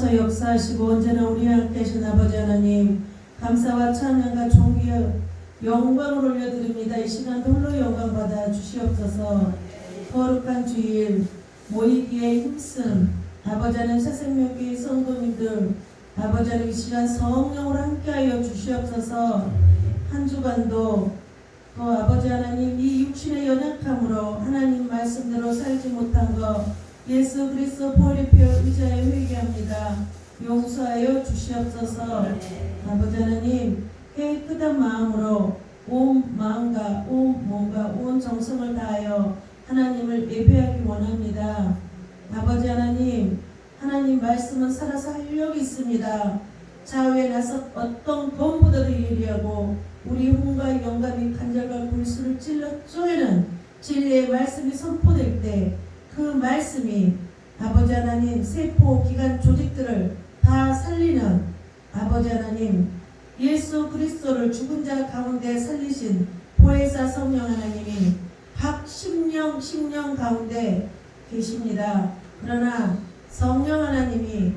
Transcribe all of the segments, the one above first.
나서 역사하시고 언제나 우리와 함께 하신 아버지 하나님, 감사와 찬양과 존귀와 영광을 올려드립니다. 이 시간도 홀로 영광 받아 주시옵소서. 거룩한 주일 모이기에 힘쓴 아버지 하나님 새생명교회 성도님들, 아버지 하나님 이 시간 성령으로 함께하여 주시옵소서. 한 주간도 또 아버지 하나님 이 육신의 연약함으로 하나님 말씀대로 살지 못한 것 예수 그리스도 보혈의 피를 의지하여 회개합니다. 용서하여 주시옵소서. 아버지 하나님 깨끗한 마음으로 온 마음과 온 몸과 온 정성을 다하여 하나님을 예배하기 원합니다. 아버지 하나님, 하나님 말씀은 살아서 활력이 있습니다. 좌우에 나서 어떤 검보다도 예리하고 우리 혼과 영감이 간절과 골수를 찔러 쪼개는 진리의 말씀이 선포될 때 그 말씀이 아버지 하나님 세포 기관 조직들을 다 살리는 아버지 하나님 예수 그리스도를 죽은 자 가운데 살리신 보혜사 성령 하나님이 각 심령 가운데 계십니다. 그러나 성령 하나님이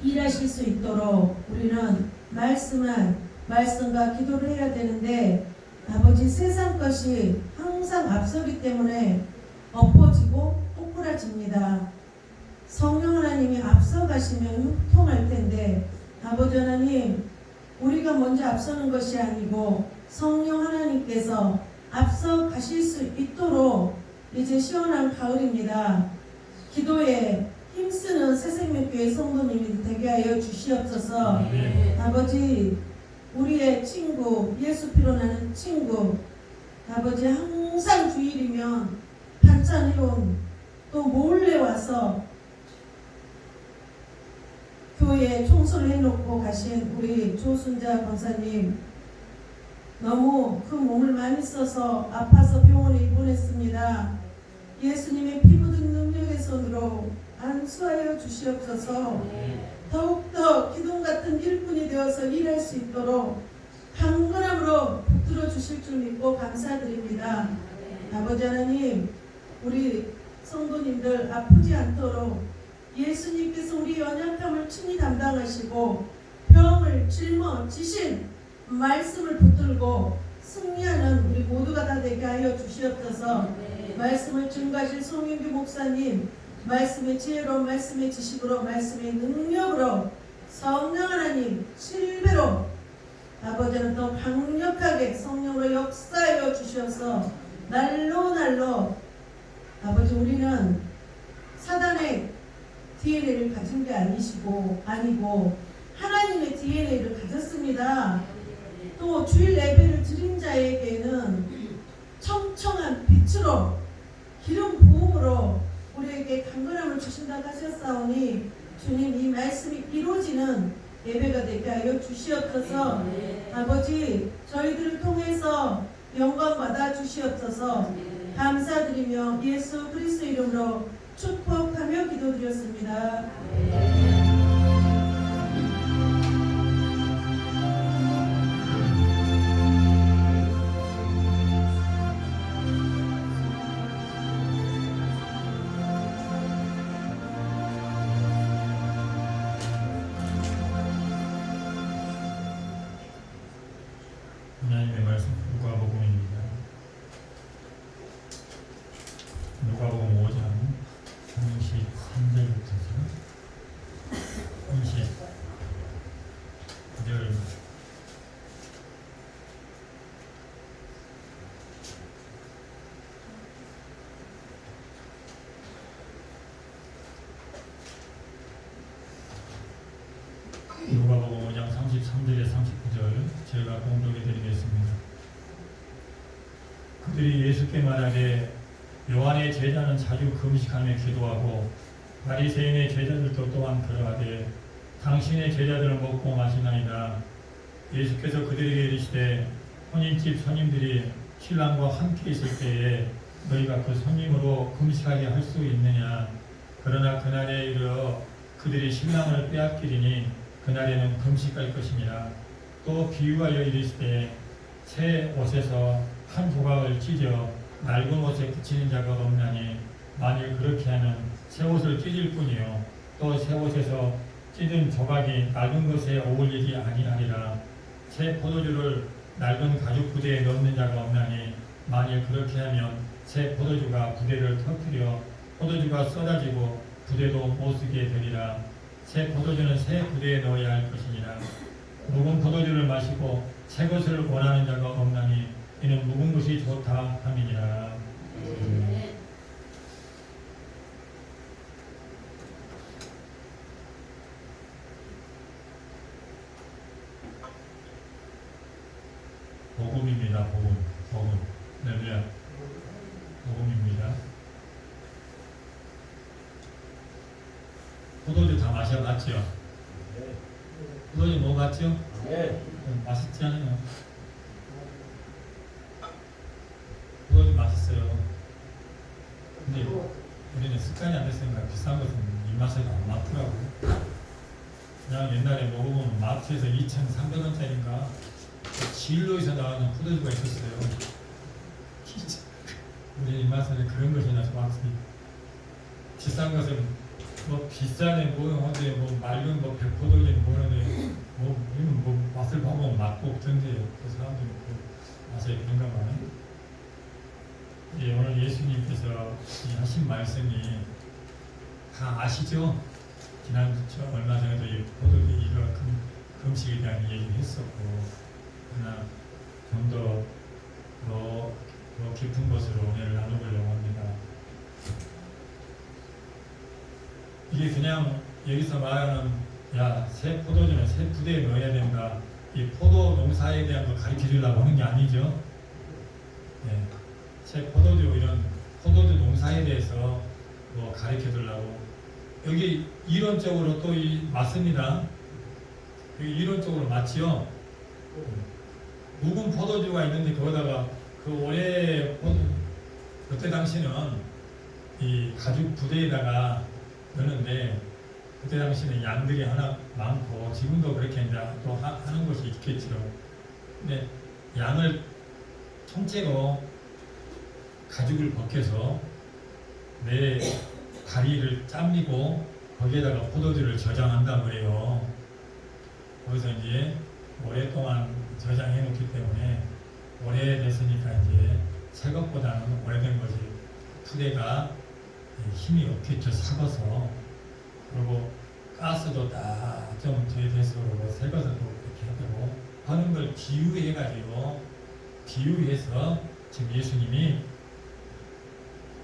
일하실 수 있도록 우리는 말씀과 기도를 해야 되는데 아버지 세상 것이 항상 앞서기 때문에 엎어지고 꼬꾸라집니다. 성령 하나님이 앞서가시면 통할 텐데 아버지 하나님 우리가 먼저 앞서는 것이 아니고 성령 하나님께서 앞서 가실 수 있도록 이제 시원한 가을입니다. 기도에 힘쓰는 새생명교회 성도님이 되게 하여 주시옵소서. 아버지 우리의 친구 예수 피로 나는 친구 아버지 항상 주일이면 반찬해온 또 몰래 와서 교회에 청소를 해놓고 가신 우리 조순자 권사님 너무 그 몸을 많이 써서 아파서 병원에 입원했습니다. 예수님의 피 묻은 능력의 손으로 안수하여 주시옵소서. 더욱더 기둥 같은 일꾼이 되어서 일할 수 있도록 강건함으로 붙들어 주실 줄 믿고 감사드립니다. 아버지 하나님 우리 성도님들 아프지 않도록 예수님께서 우리 연약함을 친히 담당하시고 병을 짊어지신 말씀을 붙들고 승리하는 우리 모두가 다 되게 하여 주시옵소서. 말씀을 증거하실 송영규 목사님 말씀의 지혜로 말씀의 지식으로 말씀의 능력으로 성령 하나님 7배로 아버지는 더 강력하게 성령으로 역사하여 주셔서 날로 아버지 우리는 사단의 DNA를 가진 게 아니고 하나님의 DNA를 가졌습니다. 또 주일 예배를 드린 자에게는 청청한 빛으로 기름 부음으로 우리에게 강건함을 주신다고 하셨사오니 주님 이 말씀이 이루어지는 예배가 되게 하여 주시옵소서. 아버지 저희들을 통해서 영광 받아 주시옵소서. 감사드리며 예수 그리스도 이름으로 축복하며 기도드렸습니다. 하나님의 말씀 누가복음입니다. 누가복음 5장 33절부터 29절 누가복음 5장 33절에 39절 제가 공독해 드리겠습니다. 그들이 예수께 말하되 요한의 제자는 자주 금식하며 기도하고 바리새인의 제자들도 또한 그러하되 당신의 제자들은 먹고 마시나이다. 예수께서 그들에게 이르시되 혼인집 손님들이 신랑과 함께 있을 때에 너희가 그 손님으로 금식하게 할 수 있느냐. 그러나 그날에 이르러 그들이 신랑을 빼앗기리니 그날에는 금식할 것이니라. 또 비유하여 이르시되 새 옷에서 한 조각을 찢어 낡은 옷에 붙이는 자가 없나니 만일 그렇게 하면 새 옷을 찢을 뿐이요 또 새 옷에서 찢은 조각이 낡은 것에 어울리지 아니하리라. 새 포도주를 낡은 가죽 부대에 넣는 자가 없나니 만일 그렇게 하면 새 포도주가 부대를 터뜨려 포도주가 쏟아지고 부대도 못쓰게 되리라. 새 포도주는 새 부대에 넣어야 할 것이니라. 묵은 포도주를 마시고 새 것을 원하는 자가 없나니 이는 묵은 것이 좋다 함이니라. 복음입니다. 복음. 할렐루야. 복음입니다. 포도주 다 마셔봤죠? 포도주 뭐 같죠? 맛있지 않아요? 포도주 맛있어요. 근데 우리는 습관이 안 됐으니까 비싼 것은 입맛에 안 맞더라고. 그냥 옛날에 먹어보면 마트에서 2,300원짜리인가 진로에서 나오는 포도주가 있었어요. 우리 입맛에는 그런 것이 나서 왔으니 비싼 것은 뭐 비싸네 뭐 어디 뭐 맑은 뭐 백포도주는 뭐는데 뭐 우리는 뭐 맛을 보면 맛도 없던데 그 사람들이 그 맛에 그런가 봐요. 예, 오늘 예수님께서 하신 말씀이 다 아시죠? 지난 얼마 전에도 이 포도주 이거 금식에 대한 얘기를 했었고. 그러나 좀 더 깊은 것으로 오늘 나눠보려고 합니다. 이게 그냥 여기서 말하는 새 포도주는 새 부대에 넣어야 된다. 이 포도 농사에 대한 걸 가르쳐 주려고 하는 게 아니죠. 네. 새 포도주 이런 포도주 농사에 대해서 뭐 가르쳐 주려고 여기 이론적으로 또 맞습니다. 여기 이론적으로 맞지요. 묵은 포도주가 있는데 거기다가 그 올해 그때 당시는 이 가죽 부대에다가 넣는데 그때 당시는 양들이 하나 많고 지금도 그렇게 이제 또 하는 것이 있겠죠. 근데 양을 통째로 가죽을 벗겨서 내 다리를 잘리고 거기에다가 포도주를 저장한다고 그래요. 거기서 이제 오랫동안 저장해 놓기 때문에 오래됐으니까 이제 새 것보다는 오래된 것이 푸대가 힘이 없겠죠. 삭아서. 그리고 가스도 다 좀 돼서 그러고 새 것도 그렇게 하고 하는 걸 비유해서 지금 예수님이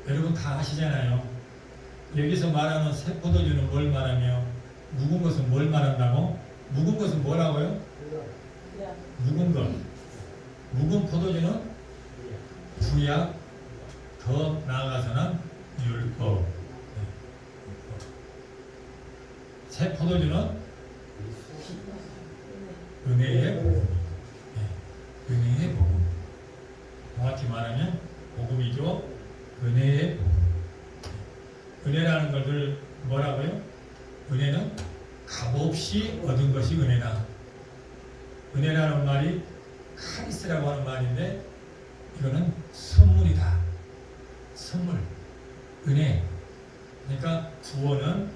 여러분 다 아시잖아요. 여기서 말하는 새 포도주는 뭘 말하며 묵은 것은 뭘 말한다고? 묵은 것은 뭐라고요? 묵은 것. 묵은 포도주는 구약, 더 나아가서는 율법. 새 포도주는 은혜의 복음. 은혜의 복음. 정확히 말하면 복음이죠. 은혜의 복음. 은혜라는 것을 뭐라고요? 은혜는 값없이 얻은 것이 은혜다. 은혜라는 말이 카리스라고 하는 말인데 이거는 선물이다. 선물, 은혜. 그러니까 구원은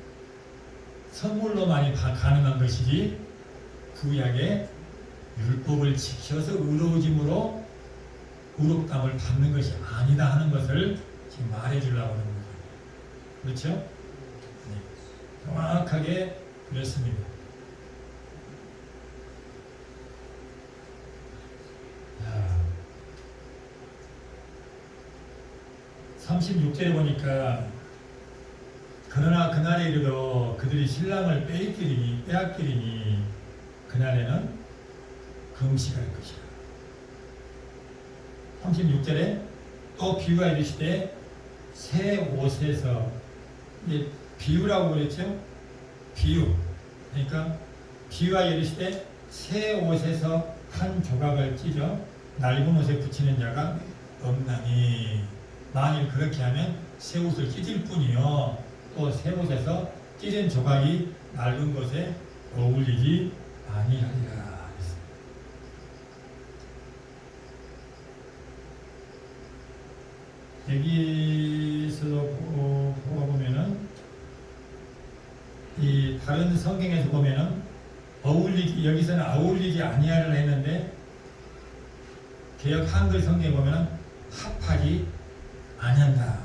선물로만이 가능한 것이지 구약의 율법을 지켜서 의로워짐으로 의롭담을 받는 것이 아니다 하는 것을 지금 말해주려고 하는 거죠. 그렇죠? 네. 정확하게 그렇습니다. 자, 36절에 보니까 그러나 그날에 이르러 그들이 신랑을 빼앗기리니 그날에는 금식할 것이라. 36절에 또 비유가 이르시되 새 옷에서 이제 비유라고 그랬죠. 비유. 그러니까 비유가 이르시되 새 옷에서 한 조각을 찢어 낡은 옷에 붙이는 자가 없나니 만일 그렇게 하면 새 옷을 찢을 뿐이요 또 새 옷에서 찢은 조각이 낡은 것에 어울리지 아니하리라. 여기서 보면은 성경에서 보면은 어울리기, 여기서는 어울리지 아니하를 했는데 개역 한글 성경에 보면은 합하지 아니한다,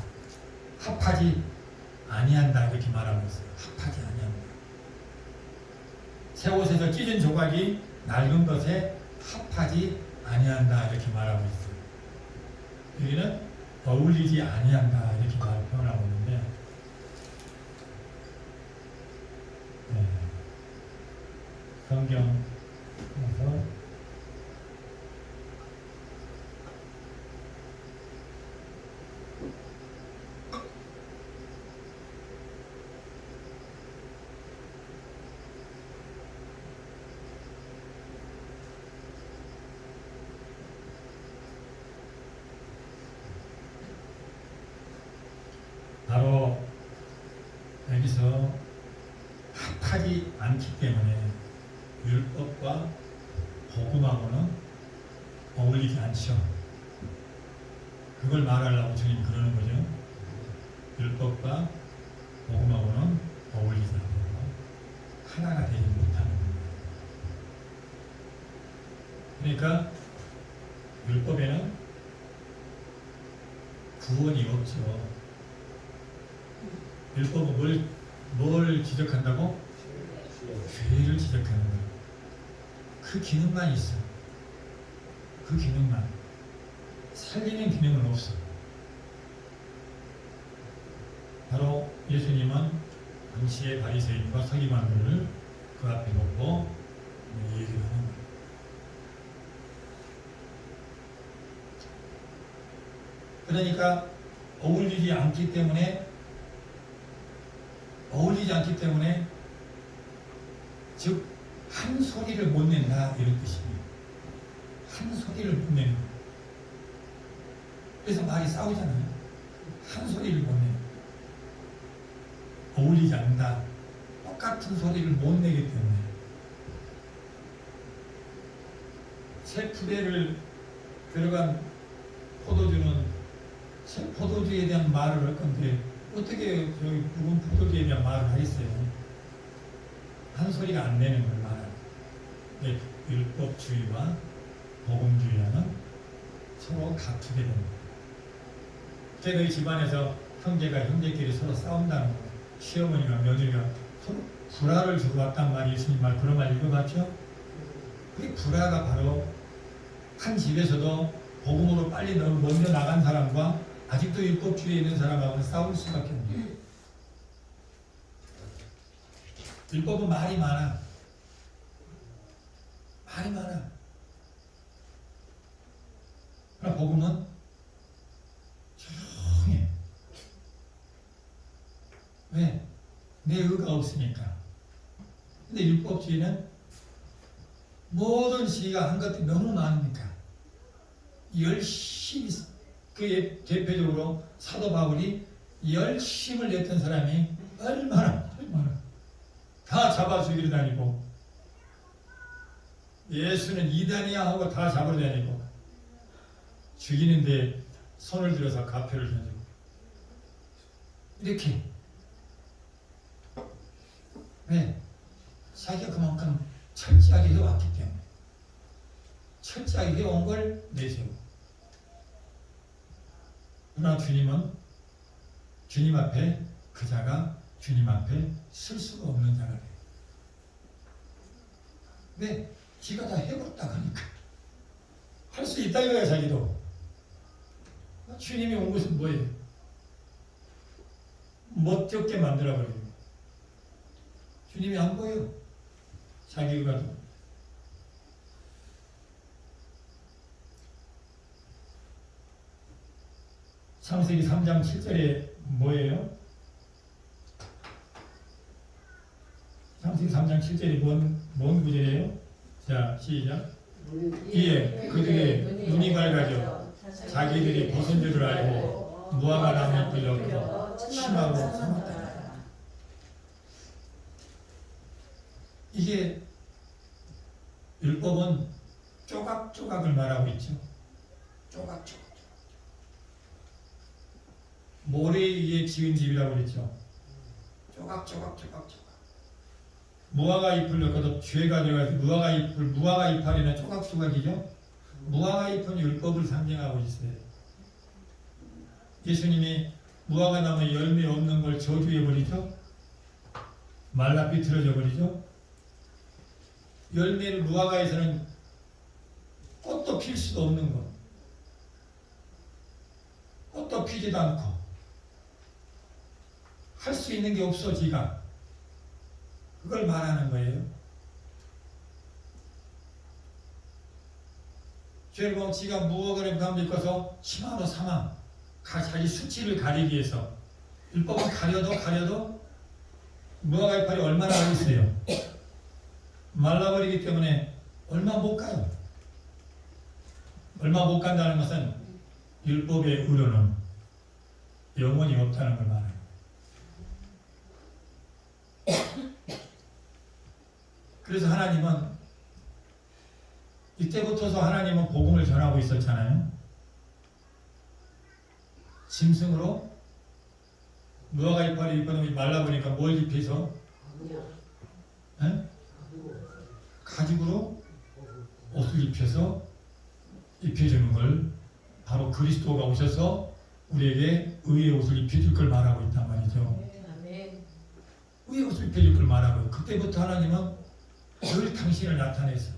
합하지 아니한다 이렇게 말하고 있어요. 합하지 아니한다. 새 옷에서 찢은 조각이 낡은 것에 합하지 아니한다 이렇게 말하고 있어요. 여기는 어울리지 아니한다 이렇게 표현하고 있는데, 네. 성경에서 바로 여기서 합하지 않기 때문에 율법과 복음하고는 어울리지 않죠. 그걸 말하려고 주님 그러는 거죠. 율법과 복음하고는 어울리지 않고 하나가 되지 못하는 겁니다. 그러니까 율법에는 구원이 없죠. 율법은 뭘 지적한다고? 죄를 지적하는 거예요. 그 기능만 있어. 그 기능만. 살리는 기능은 없어. 바로 예수님은 당시의 바리새인과 서기관들을 그 앞에 놓고 얘기를 하는 거예요. 그러니까 어울리지 않기 때문에 즉 한 소리를 못 낸다 이런 뜻입니다. 한 소리를 못 내는 거예요. 그래서 말이 싸우잖아요. 한 소리를 못 내는 거예요. 어울리지 않는다. 똑같은 소리를 못 내기 때문에 새 푸대를 들어간 포도주는 새 포도주에 대한 말을 할 건데 어떻게 저기 붉은 포도주에 대한 말을 하겠어요? 한 소리가 안 되는 걸 말하는. 율법주의와 복음주의와는 서로 다투게 됩니다. 너희 집안에서 형제가 형제끼리 서로 싸운다는 거, 시어머니와 며느리가 서로 불화를 주고 왔단 말이 예수님 말 그런 말 읽어봤죠? 그 불화가 바로 한 집에서도 복음으로 빨리 먼저 나간 사람과 아직도 율법주의에 있는 사람하고는 싸울 수밖에 없네요. 율법은 말이 많아. 말이 많아. 그러나 복음은 조용해. 왜? 내 의가 없으니까. 근데 율법주의는 모든 시기가 한 것들이 너무 많으니까 열심히, 그 대표적으로 사도 바울이 열심을 냈던 사람이 얼마나 다 잡아 죽이러 다니고 예수는 이단이야 하고 다 잡으러 다니고 죽이는데 손을 들어서 가표를 던지고 이렇게. 왜? 자기가 그만큼 철저하게 해왔기 때문에 철저하게 해온 걸 내세우고. 그러나 주님은 주님 앞에 그자가 주님 앞에 쓸 수가 없는 자가 돼요. 왜? 지가 다 해봤다 하니까 할 수 있다 이거야. 자기도. 주님이 온 것은 뭐예요? 멋쩍게 만들어버리고 주님이 안 보여. 자기 의가도. 창세기 3장 7절에 뭐예요? 창세기 3장 7절이 뭔 구절이에요? 자, 시작. 이에 그들의 눈이 밝아져 자기들이 벗은 줄을 알고 무화과 나무에 끌려 침하고 삼았다. 이게 율법은 조각조각을 말하고 있죠. 조각조각. 모래 위에 지은 집이라고 그랬죠. 조각조각. 무화과 잎을 넣고도 죄가 되어가지고 무화과 이파리는 조각조각이죠. 무화과 잎은 율법을 상징하고 있어요. 예수님이 무화과 나무에 열매 없는 걸 저주해 버리죠. 말라 비틀어져 버리죠. 열매를 무화과에서는 꽃도 필 수도 없는 것, 꽃도 피지도 않고 할 수 있는 게 없어. 지가 그걸 말하는 거예요. 죄를 보면 지가 무화과를 담비고서 심하로 사망, 자기 수치를 가리기 위해서. 율법은 가려도 무화과 이파리 얼마나 가겠어요. 말라버리기 때문에 얼마 못 가요. 얼마 못 간다는 것은 율법의 의로는 영원히 없다는 걸 말해요. 그래서 하나님은 이때부터서 하나님은 복음을 전하고 있었잖아요. 짐승으로 무화과 이파리 입고는 말라보니까 뭘 입혀서? 가죽으로 옷을 입혀주는 걸 바로 그리스도가 오셔서 우리에게 의의 옷을 입혀줄 걸 말하고 있단 말이죠. 의의 옷을 입혀줄 걸 말하고, 그때부터 하나님은 늘 당신을 나타내서,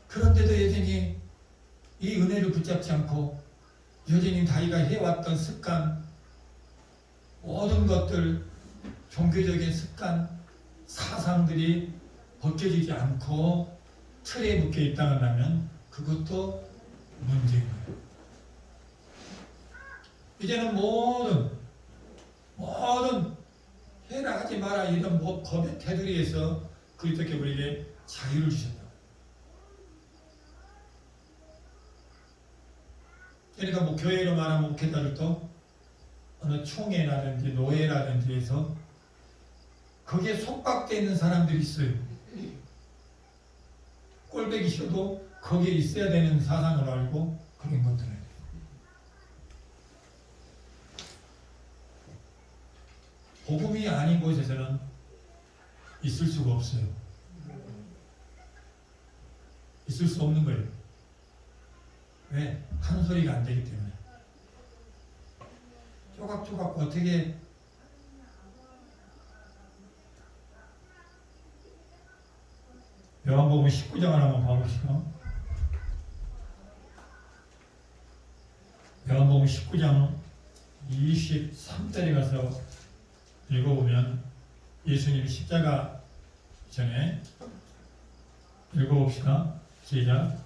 그런데도 여전히 이 은혜를 붙잡지 않고 여전히 자기가 해왔던 습관, 모든 것들, 종교적인 습관, 사상들이 벗겨지지 않고 틀에 묶여 있다면 그것도 문제인 거예요. 이제는 모든 해라 하지 마라 이런 법의 테두리에서 그리스도께 우리에게 자유를 주셨다. 그러니까 뭐 교회로 말하면 목회자들도 어느 총회라든지 노회라든지 해서 거기에 속박되어 있는 사람들이 있어요. 꼴배기 싫어도 거기에 있어야 되는 사상을 알고 그런 것들을. 복음이 아닌 곳에서는 있을 수가 없어요. 있을 수 없는 거예요. 왜? 한 소리가 안 되기 때문에. 조각조각 어떻게 요한복음 19장을 한번 봐봅시다. 요한복음 19장 23절에 가서 읽어보면 예수님 십자가 전에 읽어봅시다. 시작.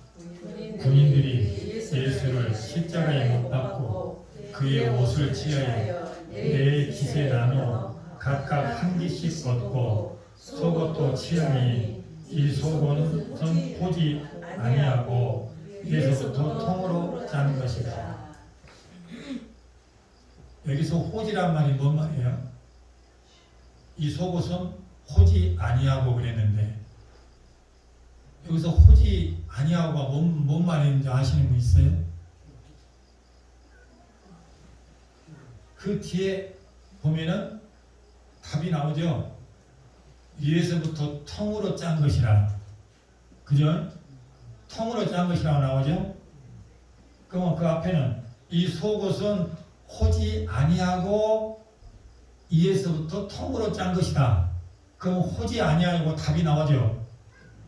군인들이 예수를 십자가에 못 박고 그의 옷을 취하여 네 깃에 나누어 각각 한 깃씩 벗고 속옷도 취하니 이 속옷은 포지 아니하고 위에서부터 통으로 짠 것이다. 여기서 호지란 말이 뭔 말이에요? 이 속옷은 호지 아니하고 그랬는데 여기서 호지 아니하고가 뭔 말인지 아시는 분 있어요? 그 뒤에 보면은 답이 나오죠. 위에서부터 통으로 짠 것이라. 그죠? 통으로 짠 것이라고 나오죠? 그럼 그 앞에는 이 속옷은 호지 아니하고 위에서부터 통으로 짠 것이다. 그럼 호지 아니하고 답이 나오죠?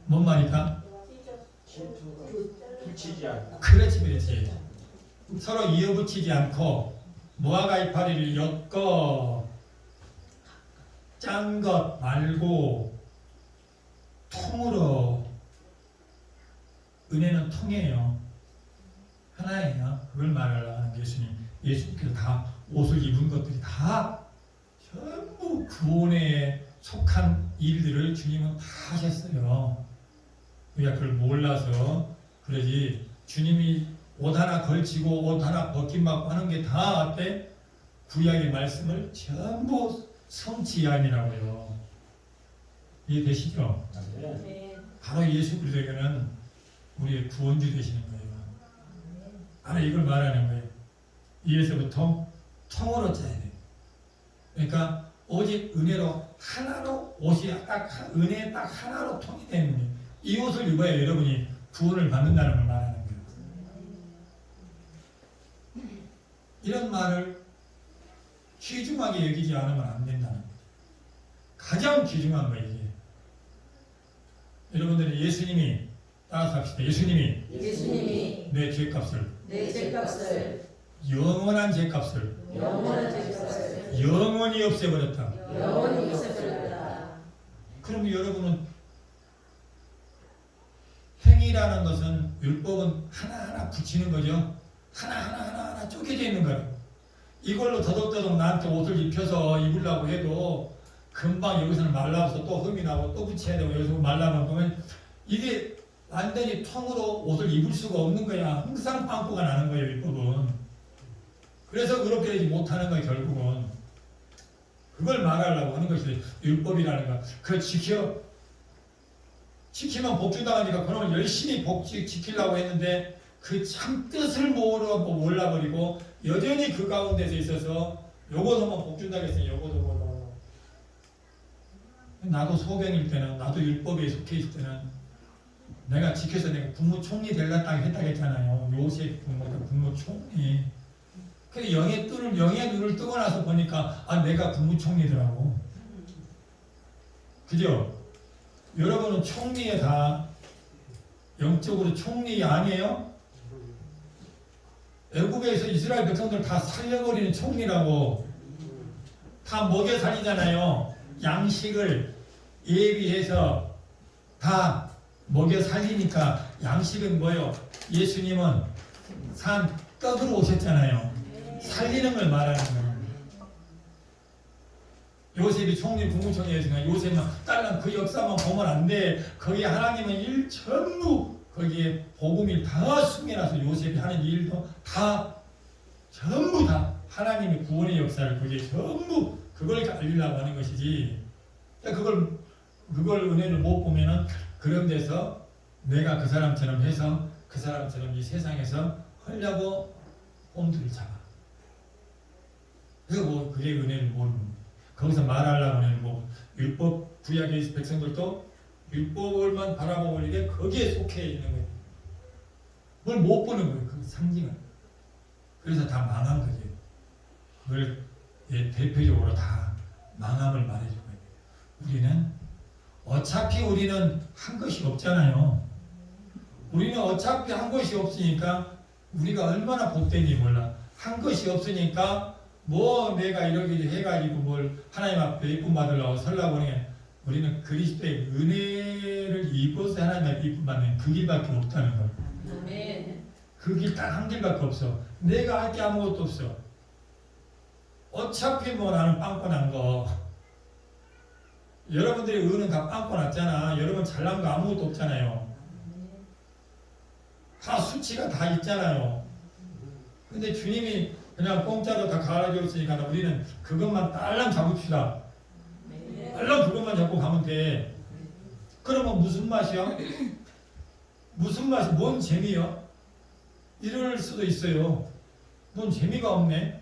뭔 말일까? 붙이지 않고. 그렇지. 서로 이어붙이지 않고 무화과 이파리를 엮어 짠 것 말고 통으로. 은혜는 통이에요. 하나예요. 그걸 말하는 예수님. 예수님께서 다 옷을 입은 것들이 다 전부 구원에 속한 일들을 주님은 다 하셨어요. 우리가 그걸 몰라서 그러지, 주님이 옷 하나 걸치고 옷 하나 벗김받고 하는 게 다 어때? 구약의 말씀을 전부 성취함이라고요. 이해되시죠? 바로 예수 그리스도에게는 우리의 구원주 되시는 거예요. 바로 이걸 말하는 거예요. 위에서부터 통으로 짜야 돼요. 그러니까 오직 은혜로 하나로 옷이 딱 은혜 딱 하나로 통일되는 거예요. 이 옷을 입어야 여러분이 구원을 받는다는 걸 말하는 거예요. 이런 말을 귀중하게 여기지 않으면 안 된다는 거예요. 가장 귀중한 거예요. 이게. 여러분들이 예수님이 따라서 합시다. 예수님이 내 죄값을 영원한 죄값을 영원히 없애버렸다. 그럼 여러분은 행위라는 것은 율법은 하나하나 붙이는 거죠. 하나하나 쪼개져 있는 거예요. 이걸로 더덕더덕 나한테 옷을 입혀서 입으려고 해도 금방 여기서는 말라서 또 흠이 나고 또 붙여야 되고 여기서 말라면 이게 완전히 통으로 옷을 입을 수가 없는 거야. 항상 빵꾸가 나는 거예요, 율법은. 그래서 그렇게 되지 못하는 거예요, 결국은. 그걸 말하려고 하는 것이 율법이라는 거. 그걸 지키면 복주당하니까 그러면 열심히 지키려고 했는데 그 참 뜻을 몰라버리고 여전히 그 가운데서 있어서 요것도만 복준다고 했으니 요것도 나도 소병일 때는 나도 율법에 속해 있을 때는 내가 지켜서 내가 국무총리 되려고 했다고 했잖아요. 요셉 국무총리. 근데 영의 눈을 뜨고 나서 보니까 내가 국무총리더라고. 그죠? 여러분은 총리에 다 영적으로 총리 아니에요? 애국에서 이스라엘 백성들 다 살려버리는 총리라고. 다 먹여 살리잖아요. 양식을 예비해서 다 먹여 살리니까 양식은 뭐요? 예수님은 산 떡으로 오셨잖아요. 살리는 걸 말하는 거예요. 요셉이 국무총리였으니까 요셉은 딸랑 그 역사만 보면 안 돼. 거기에 하나님은 일 전부 거기에 복음이 다 숨겨놔서 요셉이 하는 일도 다 전부 다 하나님의 구원의 역사를 거기에 전부 그걸 알리려고 하는 것이지. 그걸 은혜를 못 보면은 그런 데서 내가 그 사람처럼 해서 그 사람처럼 이 세상에서 하려고 홈들을 잡아. 그래서 그게 은혜를 모르는 거예요. 거기서 말하려고 하는 율법 구약의 백성들도 율법을만 바라보고 이게 거기에 속해 있는 거예요. 뭘 못 보는 거예요. 그 상징을. 그래서 다 망한 거죠. 그걸 대표적으로 다 망함을 말해주는 거예요. 우리는 어차피 우리는 한 것이 없잖아요. 우리는 어차피 한 것이 없으니까 우리가 얼마나 복된지 몰라. 한 것이 없으니까 내가 이렇게 해가지고 뭘 하나님 앞에 이쁨 받으려고 설라고 하니 우리는 그리스도의 은혜를 입어서 하나님 앞에 이쁨 받는 그 길밖에 없다는 거예요. 아멘. 그 길 딱 한 길밖에 없어. 내가 할 게 아무것도 없어. 어차피 나는 빵꾸 난 거. 여러분들이 은은 다 빵꾸 났잖아. 여러분 잘난 거 아무것도 없잖아요. 다 수치가 다 있잖아요. 근데 주님이 그냥 공짜로 다 갈아줬으니까 우리는 그것만 딸랑 잡읍시다. 딸랑 그것만 잡고 가면 돼. 그러면 무슨 맛이야? 무슨 맛이? 뭔 재미야? 이럴 수도 있어요. 뭔 재미가 없네.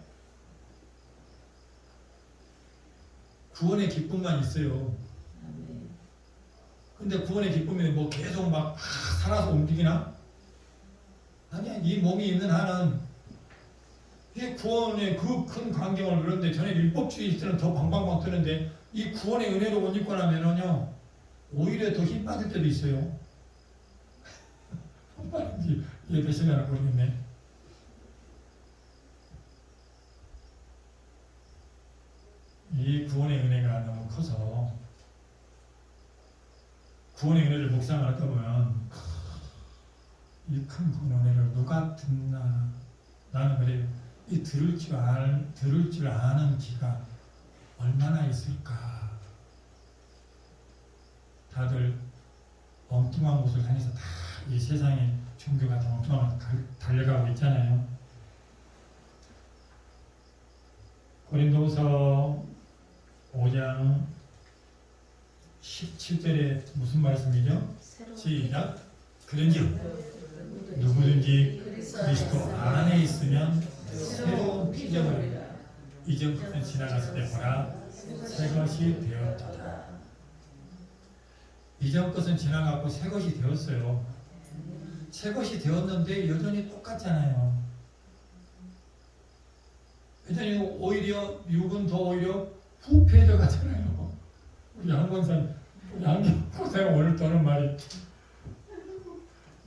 구원의 기쁨만 있어요. 근데 구원의 기쁨이 계속 막 살아서 움직이나? 아니야. 이 몸이 있는 한은 이 구원의 그 큰 광경을 그런데 전에 율법주의 때는 더 방방방 뜨는데 이 구원의 은혜로 못 입고 나면은요 오히려 더 힘 빠질 때도 있어요. 무슨 말인지 이해되시려나 모르겠네. 이 구원의 은혜가 너무 커서 구원의 은혜를 묵상을 하다 보면 이 큰 구원의 은혜를 누가 듣나. 나는 그래요. 이 들을 줄 아는 귀가 얼마나 있을까. 다들 엉뚱한 곳을 다니서 다 이 세상의 종교가 다 엉뚱한 곳을 달려가고 있잖아요. 고린도후서 5장 17절에 무슨 말씀이죠? 시작. 그런즉 누구든지 그리스도 안에 있으면 새로운 피조물이라. 이전부터 지나갔을 때 보라 새 것이 되었도다. 이전 것은 지나갔고 새 것이 되었어요. 새 것이 되었는데 여전히 똑같잖아요. 여전히 오히려 육은 더 오히려 후패져 가잖아요. 우리 한권산 양경고생 오늘 떠는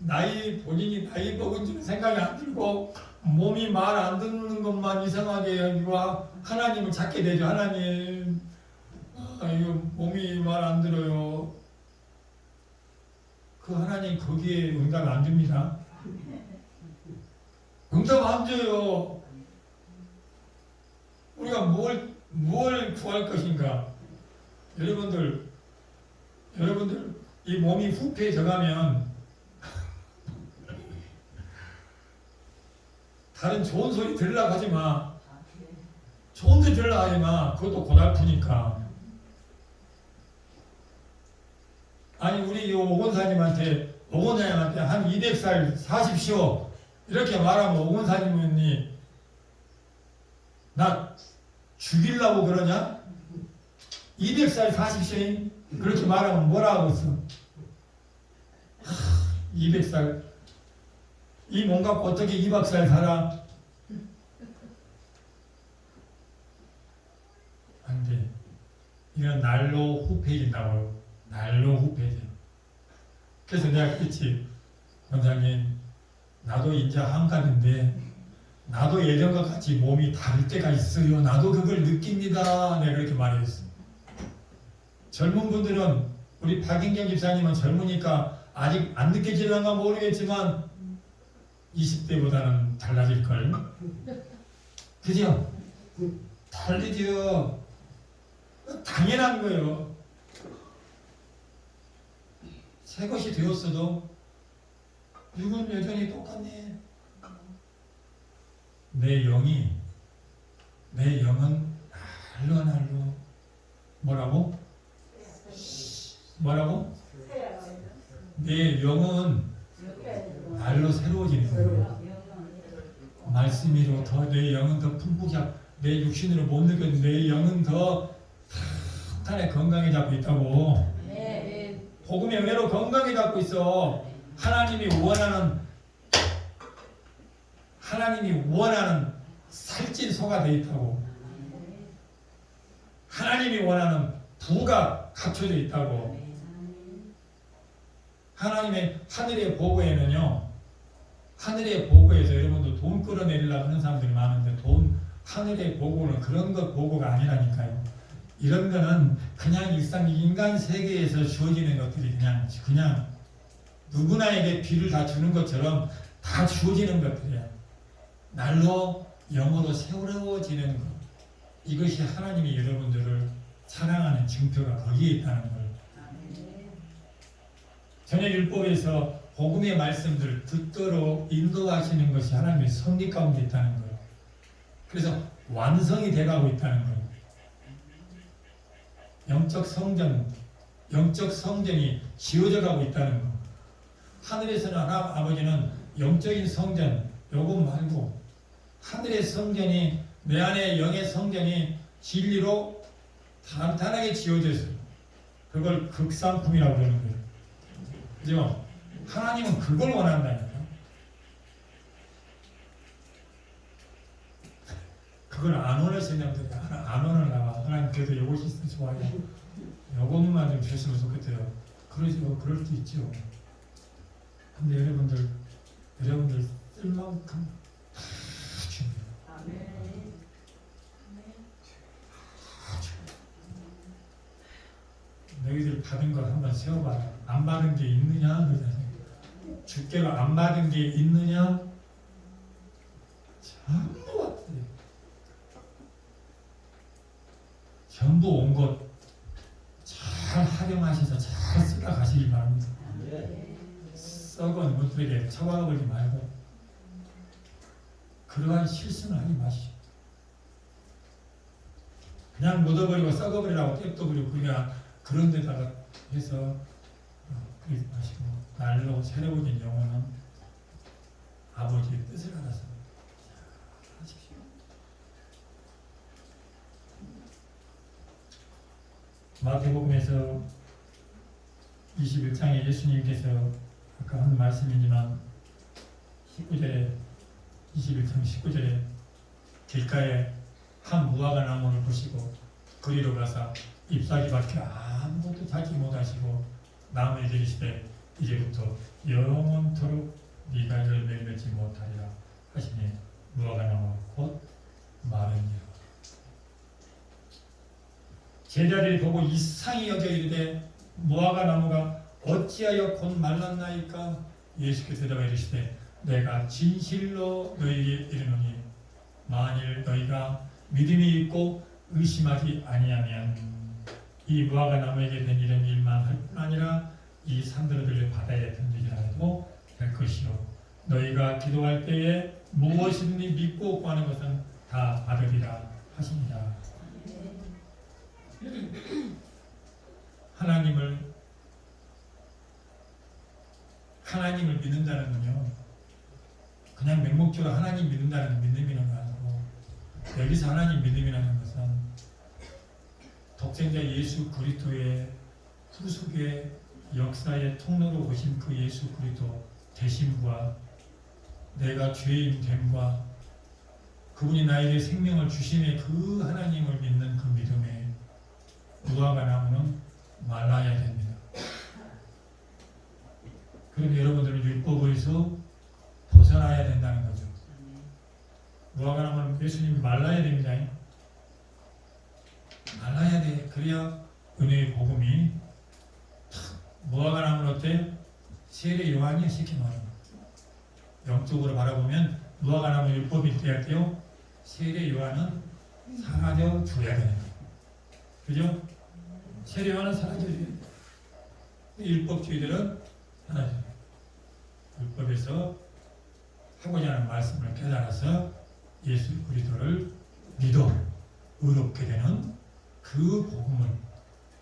말이 본인이 나이 먹은 줄 생각이 안 들고 몸이 말 안 듣는 것만 이상하게 여기고 하나님을 찾게 되죠. 하나님, 이거 몸이 말 안 들어요. 그 하나님 거기에 응답 안 줍니다. 응답 안 줘요. 우리가 뭘 구할 것인가? 여러분들 이 몸이 후패져가면 다른 좋은 소리 들으려고 하지 마. 좋은 소리 들으려고 하지 마. 그것도 고달프니까. 아니 우리 오건사님한테 한 200살 사십시오 이렇게 말하면 오건사님이 나 죽이려고 그러냐? 200살 사십시오 그렇게 말하면 뭐라 하고 있어? 200살 이 몸 갖고 어떻게 200살 살아? 안 돼. 이건 날로 후패진다고요. 날로 후패져. 그래서 내가 그랬지. 원장님, 나도 이제 한갑인데 나도 예전과 같이 몸이 다를 때가 있어요. 나도 그걸 느낍니다. 내가 그렇게 말했어. 젊은 분들은 우리 박인경 집사님은 젊으니까 아직 안 느껴지는가 모르겠지만 20대보다는 달라질걸. 그죠? 다르죠. 당연한 거예요. 새 것이 되었어도 육은 여전히 똑같네. 내 영은 날로 뭐라고? 내 영은 날로 새로워지는 거예요. 말씀으로 더 내 영은 더 풍부히 내 육신으로 못 느껴도 내 영은 더 탄탄하게 건강해 잡고 있다고. 복음의 은혜로 건강해 잡고 있어. 하나님이 원하는 살찐 소가 돼 있다고. 하나님이 원하는 부가 갖춰져 있다고. 하나님의 하늘의 보고에는요. 하늘의 보고에서 여러분도 돈 끌어내리려고 하는 사람들이 많은데 하늘의 보고는 그런 것 보고가 아니라니까요. 이런 거는 그냥 일상 인간 세계에서 주어지는 것들이 그냥 누구나에게 비를 다 주는 것처럼 다 주어지는 것들이야. 날로 영으로 새로워지는 것. 이것이 하나님이 여러분들을 사랑하는 증표가 거기에 있다는 걸. 전해율법에서 복음의 말씀들을 듣도록 인도하시는 것이 하나님의 섭리 가운데 있다는 거예요. 그래서 완성이 돼가고 있다는 거예요. 영적 성전이 지어져 가고 있다는 거. 하늘에서는 아버지는 영적인 성전, 요것 말고 하늘의 성전이 내 안에 영의 성전이 진리로 탄탄하게 지어져 있어요. 그걸 극상품이라고 그러는 거예요. 그죠? 하나님은 그걸 원한다니까. 그걸 안 원하시는 분들이 안 원하나. 하나님 그래도 이것이 있으면 좋아요. 이것만 좀 주셨으면 좋겠대요. 그럴 수 있죠. 근데 여러분들 쓸 만큼 다 줍니다. 너희들 받은 걸 한번 세워봐라. 안 받은 게 있느냐? 그러잖아요. 주께로 안 받은 게 있느냐? 전부 왔어요. 전부 온 것 잘 활용하셔서 잘 쓰다 가시기 바랍니다. 썩은 것들에게 처박아버리지 말고 그러한 실수는 하지 마시오. 그냥 묻어버리고 썩어버리라고 떼어버리고 그냥 그런 데다가 해서 그러지 마시고 날로 새로워진 영혼은 아버지의 뜻을 알아서 하십시오. 마태복음에서 21장에 예수님께서 아까 한 말씀이지만 19절에 21장 19절에 길가에 한 무화과 나무를 보시고 그리로 가서 잎사귀 밖에 아무것도 찾지 못하시고 나무에 이르시되 이제부터 영원토록 네가 열매를 맺지 못하리라 하시니 무화과 나무 곧 마르니라. 제자들이 보고 이상히 여겨 이르되 무화과 나무가 어찌하여 곧 말랐나이까? 예수께서 대답하여 이르시되 내가 진실로 너희에게 이르노니 만일 너희가 믿음이 있고 의심하지 아니하면 이 무화과 나무에게 된 이런 일만 할 뿐 아니라 이 산들을 들려 바다에 던지리라 해도 될 것이요 너희가 기도할 때에 무엇이든지 믿고 구하는 것은 다 받으리라 하시니라. 하나님을 믿는다는 건요 그냥 맹목적으로 하나님 믿는다는 믿음이라는 거 아니고 여기서 하나님 믿음이라는 것은 독생자 예수 그리스도의 후속의 역사의 통로로 오신 그 예수 그리스도 되심과 내가 죄인 됨과 그분이 나에게 생명을 주심의 그 하나님을 믿는 그 믿음에 무화과 나무는 말라야 됩니다. 그럼 여러분들은 율법에서 벗어나야 된다는 거죠. 무화과 나무는 예수님이 말라야 됩니다. 말라야 돼. 그래야 은혜의 복음이 무화과 나무는 어때? 세례 요한이야 쉽게 말하면. 영적으로 바라보면 무화과 나무 율법이 돼야 돼요. 세례 요한은 사라져 줘야 되는 거예요. 그죠? 세례 요한은 사라져 줘야 돼요. 율법주의들은 사라져. 율법에서 하고자 하는 말씀을 깨달아서 예수 그리스도를 믿어 의롭게 되는 그 복음을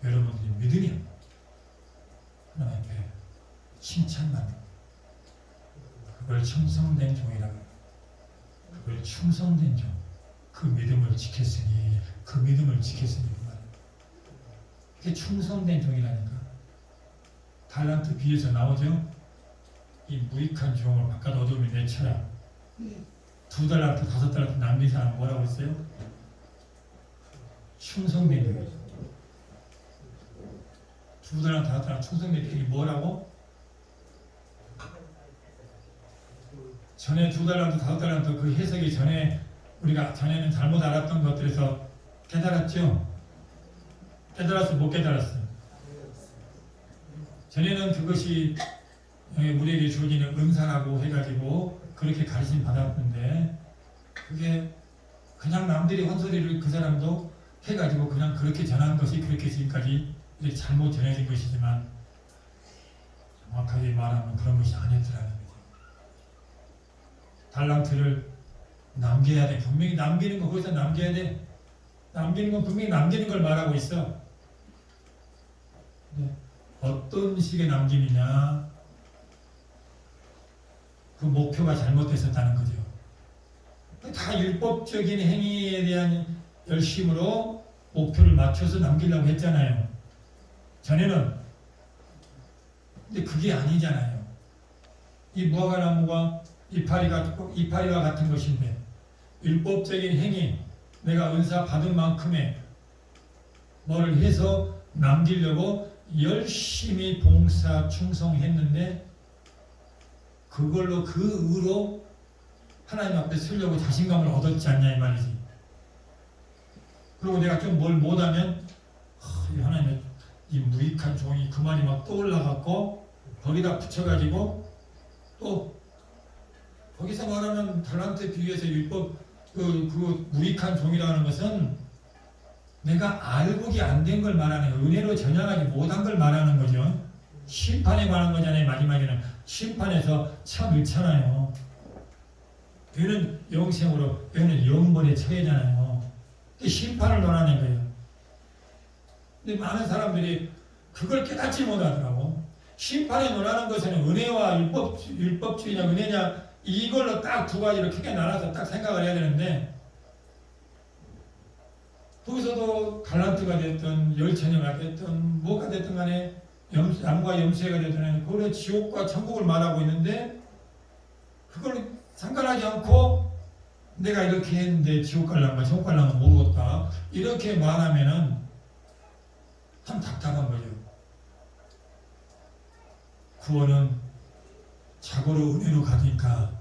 여러분들이 믿으면 하나님 앞에 칭찬만 그걸 충성된 종이라고 그걸 충성된 종 그 믿음을 지켰으니 그 믿음을 지켰으니 그게 충성된 종이라니까. 달란트 비유에서 나오죠. 이 무익한 종을 바깥 어둠에 내쳐라. 2달란트 5달란트 남긴 사람 뭐라고 했어요? 충성된 종이죠. 2달란트 5달란트 충성된 종이 뭐라고? 전에 2달란트 5달란트 그 해석이 전에 우리가 전에는 잘못 알았던 것들에서 깨달았죠? 깨달았어 못 깨달았어? 전에는 그것이 우리에게 주어지는 은사라고 해가지고 그렇게 가르침 받았는데 그게 그냥 남들이 헛소리를 그 사람도 해가지고 그냥 그렇게 전한 것이 그렇게 지금까지 이제 잘못 전해진 것이지만 정확하게 말하면 그런 것이 아니었더라는 거죠. 달란트를 남겨야 돼. 분명히 남기는 거 거기서 남겨야 돼. 남기는 건 분명히 남기는 걸 말하고 있어. 네. 어떤 식의 남김이냐? 그 목표가 잘못됐었다는 거죠. 다 율법적인 행위에 대한 열심으로 목표를 맞춰서 남기려고 했잖아요. 전에는. 근데 그게 아니잖아요. 이 무화과 나무가 이파리와 같은 것인데 율법적인 행위, 내가 은사 받은 만큼의 뭐를 해서 남기려고 열심히 봉사 충성했는데 그걸로 그 의로 하나님 앞에 서려고 자신감을 얻었지 않냐 이 말이지. 그리고 내가 좀 뭘 못하면 하나님의 이 무익한 종이 그 말이 막 떠올라갖고 거기다 붙여가지고 또 거기서 말하는 달란트 비유에서 율법 그 무익한 종이라는 것은 내가 알고기 안 된 걸 말하는 거예요. 은혜로 전향하지 못한 걸 말하는 거죠. 심판에 관한 거잖아요. 마지막에는 심판에서 참 잃잖아요. 얘는 영생으로, 얘는 영벌에 처해잖아요. 심판을 논하는 거예요. 근데 많은 사람들이 그걸 깨닫지 못하더라고. 심판에 논하는 것은 은혜와 율법주의냐 은혜냐 이걸로 딱 두 가지로 크게 나눠서 딱 생각을 해야 되는데 거기서도 달란트가 됐든 열처녀가 됐든 뭐가 됐든 간에 양과 염소가 됐든 간에 그걸 지옥과 천국을 말하고 있는데 그걸 상관하지 않고 내가 이렇게 했는데 지옥 갈란가 천국 갈란가 모르겠다 이렇게 말하면은 참 답답한 거죠. 구원은 자고로 은혜로 가니까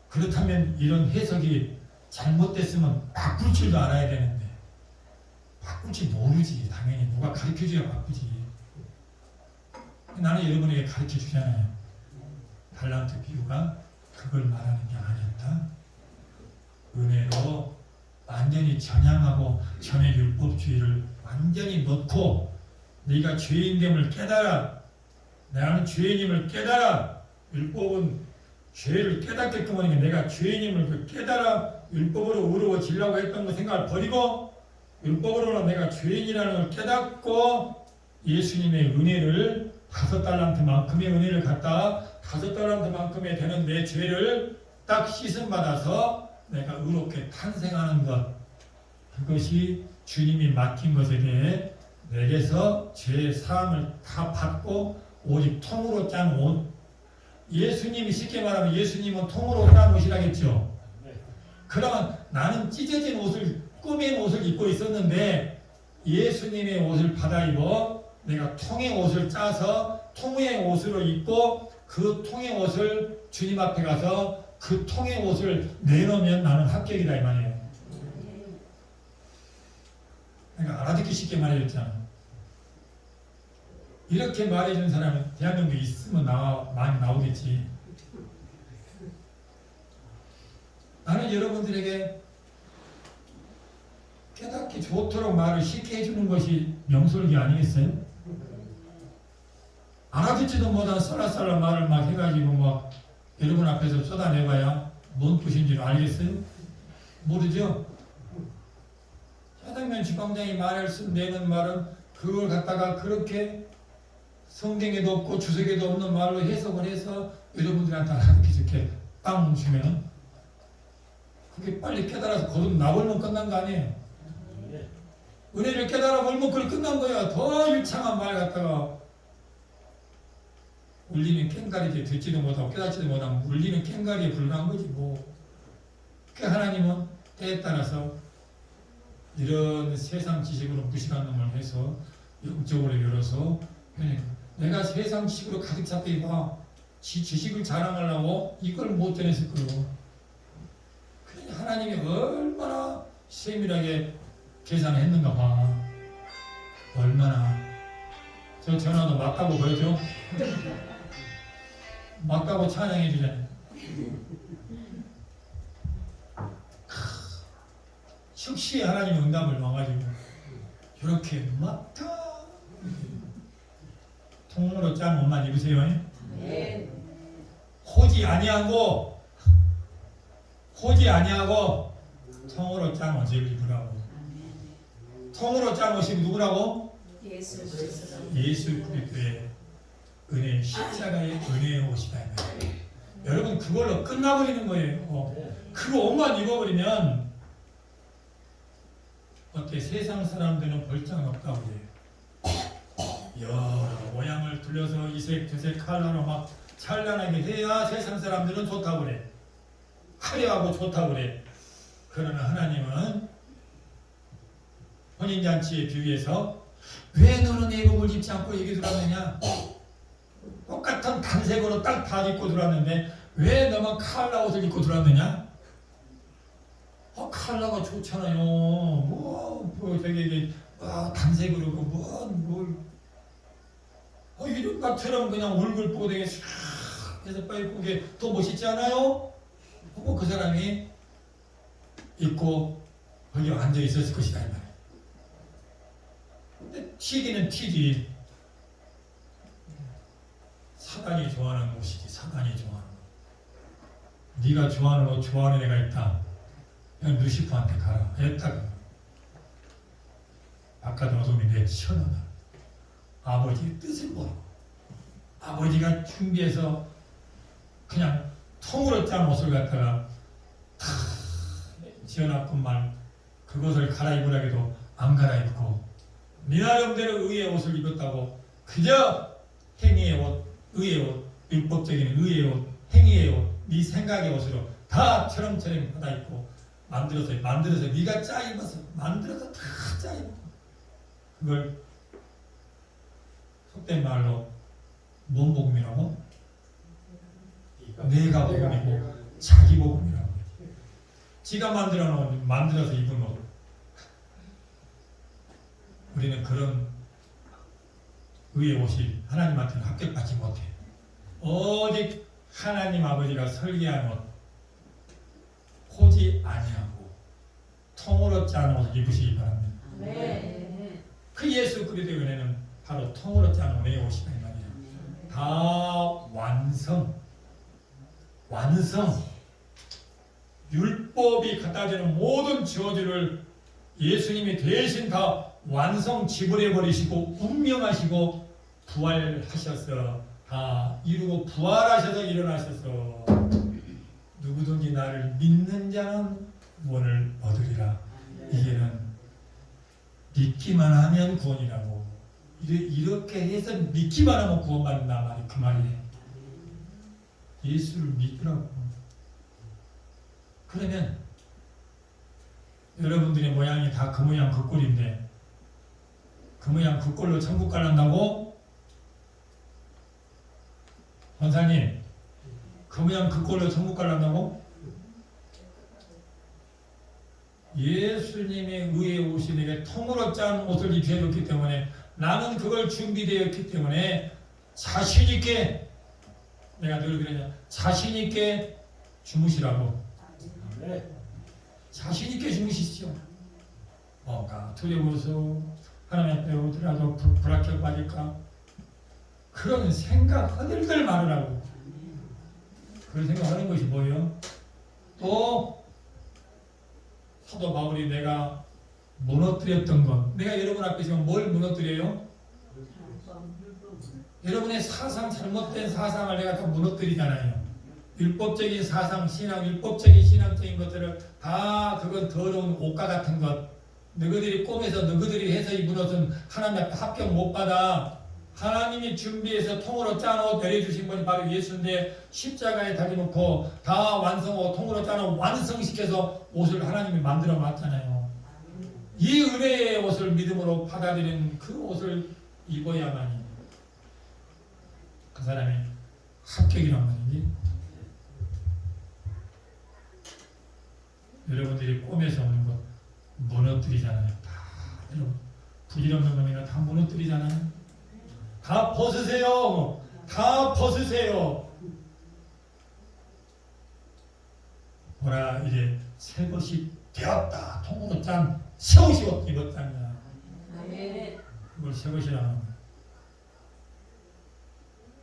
그렇다면 이런 해석이 잘못됐으면 바꿀 줄도 알아야 되는데 바꿀 줄 모르지. 당연히 누가 가르쳐줘야 바꾸지. 나는 여러분에게 가르쳐주잖아요. 달란트 비유가 그걸 말하는 게 아니었다. 은혜로 완전히 전향하고 전의 율법주의를 완전히 놓고 네가 죄인됨을 깨달아. 나는 죄인임을 깨달아. 율법은 죄를 깨닫게끔 하는 게 내가 죄인임을 깨달아 율법으로 의로워지려고 했던 그 생각을 버리고 율법으로는 내가 죄인이라는 걸 깨닫고 예수님의 은혜를 5달란트만큼의 은혜를 갖다 5달란트만큼의 되는 내 죄를 딱 씻음받아서 내가 의롭게 탄생하는 것 그것이 주님이 맡긴 것에 대해 내게서 죄 사함을 다 받고 오직 통으로 짠 옷 예수님이 쉽게 말하면 예수님은 통으로 짠 옷이라겠죠. 그러면 나는 찢어진 옷을 꾸민 옷을 입고 있었는데 예수님의 옷을 받아 입어 내가 통의 옷을 짜서 통의 옷으로 입고 그 통의 옷을 주님 앞에 가서 그 통의 옷을 내놓으면 나는 합격이다 이 말이에요. 그러니까 알아듣기 쉽게 말해줬잖아. 이렇게 말해준 사람은 대한민국에 있으면 많이 나오겠지. 나는 여러분들에게 깨닫기 좋도록 말을 쉽게 해주는 것이 명설기 아니겠어요? 알아듣지도 못한 썰라썰라 말을 막 해가지고 막 여러분 앞에서 쏟아내봐야 뭔 뜻인지 알겠어요? 모르죠? 짜장면 주방장이 내는 말은 그걸 갖다가 그렇게 성경에도 없고 주석에도 없는 말로 해석을 해서 여러분들한테 알아듣기 좋게 빵 주면 그게 빨리 깨달아서 거듭 나버리면 끝난 거 아니에요? 은혜를 깨달아 버리면 그걸 끝난 거야. 더 유창한 말 갖다가 울리는 캥가리에 듣지도 못하고 깨닫지도 못하면 울리는 캥가리에 불과한 거지 뭐. 그 하나님은 때에 따라서 이런 세상 지식으로 무식한 놈을 해서 영적으로 열어서 내가 세상 지식으로 가득 찼더니 봐 지식을 자랑하려고 이걸 못 전했을 거고 하나님이 얼마나 세밀하게 계산했는가 봐. 얼마나. 저 전화도 맞다고 보여줘. 맞다고 찬양해 주잖아요. 즉시 하나님 응답을 와가지고 이렇게 맞다. 통으로 짠 옷만 입으세요. 네. 호지 아니하고 통으로 짠 옷을 입으라고. 통으로 짠 옷이 누구라고? 예수 그리스도의 은혜, 십자가의 은혜의 옷이다. 여러분 그걸로 끝나버리는 거예요. 그 옷만 입어버리면 어때? 세상 사람들은 벌장 없다고 그래요. 여러 모양을 둘러서 이색 저색 컬러로 막 찬란하게 해야 세상 사람들은 좋다고 그래. 화려하고 좋다고 그래. 그러나 하나님은 혼인잔치에 비유해서 왜 너는 예복을 입지 않고 여기 들어왔느냐? 똑같은 단색으로 딱 다 입고 들어왔는데 왜 너만 칼라 옷을 입고 들어왔느냐? 칼라가 좋잖아요. 뭐 되게 단색으로 이런 것처럼 그냥 얼굴 보고 되게 싹 해서 빨리 더 멋있지 않아요? 그 사람이 입고 거기 앉아 있었을 것이다 이 말이에요. 근데 튀기는 튀지. 사단이 좋아하는 옷이지. 사단이 좋아하는 옷. 네가 좋아하는 옷 좋아하는 애가 있다. 그냥 루시퍼한테 가라. 했다가 바깥 어둠이 내 시원하다. 아버지의 뜻을 모르고 아버지가 준비해서 그냥 통으로 짠 옷을 갖다가 다 지어놨건만 그것을 갈아입으라 해도 안 갈아입고 네 나름대로 의의 옷을 입었다고 그저 행위의 옷, 의의 옷, 율법적인 의의 옷, 행위의 옷, 네 생각의 옷으로 다 처럼처럼 받아 입고 만들어서 네가 짜 입어서 만들어서 다 짜 입고 그걸 속된 말로 뭔 복음이라고? 내가 복음이고 자기 복음이라고. 지가 만들어서 입은 옷. 우리는 그런 의의 옷이 하나님한테는 합격받지 못해. 오직 하나님 아버지가 설계한 옷, 포지 아니하고 통으로 짠 옷을 입으시기 바랍니다. 그 예수 그리스도의 은혜는 바로 통으로 짠 은혜의 옷이다 이 말이에요. 다 완성. 율법이 갖다 주는 모든 저주를 예수님이 대신 다 완성 지불해 버리시고 운명하시고 부활하셔서 다 이루고 부활하셔서 일어나셔서 누구든지 나를 믿는 자는 구원을 얻으리라. 이게는 믿기만 하면 구원이라고. 이렇게 해서 믿기만 하면 구원받는다 말이 그 말이에요. 예수를 믿으라고. 그러면 여러분들의 모양이 다 그 모양 그 꼴인데 그 모양 그 꼴로 천국 갈란다고? 권사님 그 모양 그 꼴로 천국 갈란다고? 예수님의 의의 옷이 내게 통으로 짠 옷을 입혀줬기 때문에 나는 그걸 준비되었기 때문에 자신있게 내가 늘 그러냐 자신있게 주무시라고. 자신있게 주무시죠. 뭐가 두려워서 하나님 앞에 오더라도 불합격 받을까 그런 생각 허들들 말으라고. 그런 생각하는 것이 뭐예요? 또 사도 바울이 내가 무너뜨렸던 것, 내가 여러분 앞에 지금 뭘 무너뜨려요? 여러분의 사상, 잘못된 사상을 내가 다 무너뜨리잖아요. 율법적인 사상, 신앙, 율법적인 신앙적인 것들을 다 그건 더러운 옷과 같은 것, 너희들이 꿈에서 너희들이 해서 입은 옷은 하나님 앞에 합격 못 받아. 하나님이 준비해서 통으로 짠 옷 내려주신 분이 바로 예수인데 십자가에 달려놓고 다 완성하고 통으로 짠 옷 완성시켜서 옷을 하나님이 만들어 놨잖아요. 이 은혜의 옷을 믿음으로 받아들인 그 옷을 입어야만이 그 사람이 합격이란 말이지. 여러분들이 꿈에서 오는 것 무너뜨리잖아요. 다 여러분 부질없는 놈이나 다 무너뜨리잖아요. 다 벗으세요. 다 벗으세요. 뭐라 이제 새 것이 되었다. 통으로 짠 새 옷이 입었다냐. 그걸 새 것이라는 거야.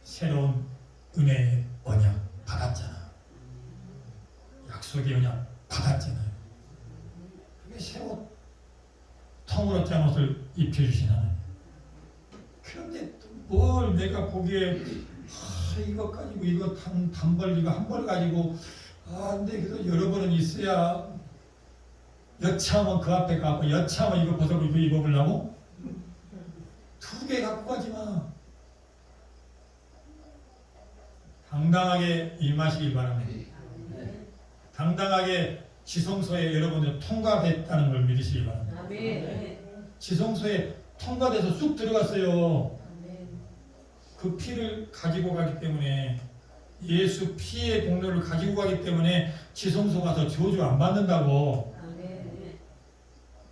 새로운 은혜의 언약 받았잖아. 약속의 언약 받았잖아요. 그게 새 옷 통으로 짠 옷을 입혀주신 하나님. 그런데 뭘 내가 보기에 이거 가지고 이거 단벌 이거 한 벌 가지고 근데 그래도 여러 번은 있어야 여차하면 그 앞에 가고 여차하면 이거 벗어 입어보려고 2개 갖고 가지 마. 당당하게 임하시길 바랍니다. 당당하게 지성소에 여러분들 통과됐다는 걸 믿으시기 바랍니다. 지성소에 통과돼서 쑥 들어갔어요. 그 피를 가지고 가기 때문에 예수 피의 공로를 가지고 가기 때문에 지성소 가서 저주 안 받는다고.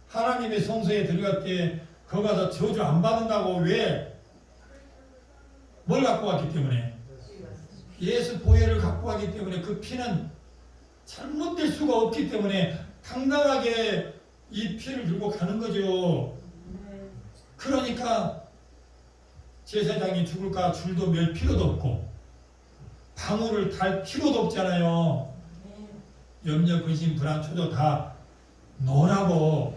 하나님의 성소에 들어갈 때 거기 가서 저주 안 받는다고. 왜? 뭘 갖고 왔기 때문에? 예수 보혈을 갖고 왔기 때문에 그 피는 잘못될 수가 없기 때문에 당당하게 이 피를 들고 가는 거죠. 그러니까 제사장이 죽을까 줄도 맬 필요도 없고 방울을 달 필요도 없잖아요. 염려, 근심, 불안, 초조 다 놓으라고.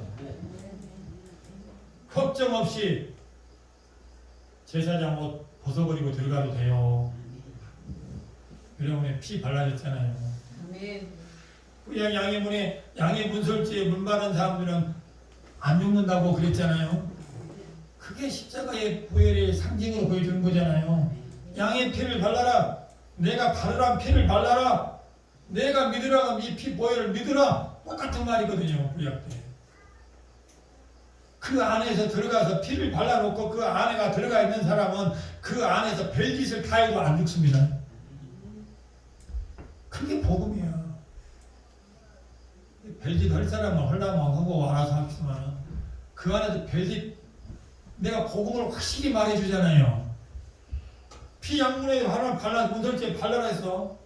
걱정 없이 제사장 옷 벗어버리고 들어가도 돼요. 여러분의 피 발라졌잖아요. 그 양의 문에 양의 문설주에 문 바른 사람들은 안 죽는다고 그랬잖아요. 그게 십자가의 보혈의 상징으로 보여주는 거잖아요. 양의 피를 발라라. 내가 바르란 피를 발라라. 내가 믿으라. 이 피 보혈을 믿으라. 똑같은 말이거든요. 구약 때. 그 안에서 들어가서 피를 발라놓고 그 안에가 들어가 있는 사람은 그 안에서 별짓을 다 해도 안 죽습니다. 그게 복음이야. 별짓 할 사람은 하려면 하고 알아서 하겠지만 그 안에서 별짓 내가 복음을 확실히 말해주잖아요. 피 양문에 하나 발라 문설주에 발라라 해서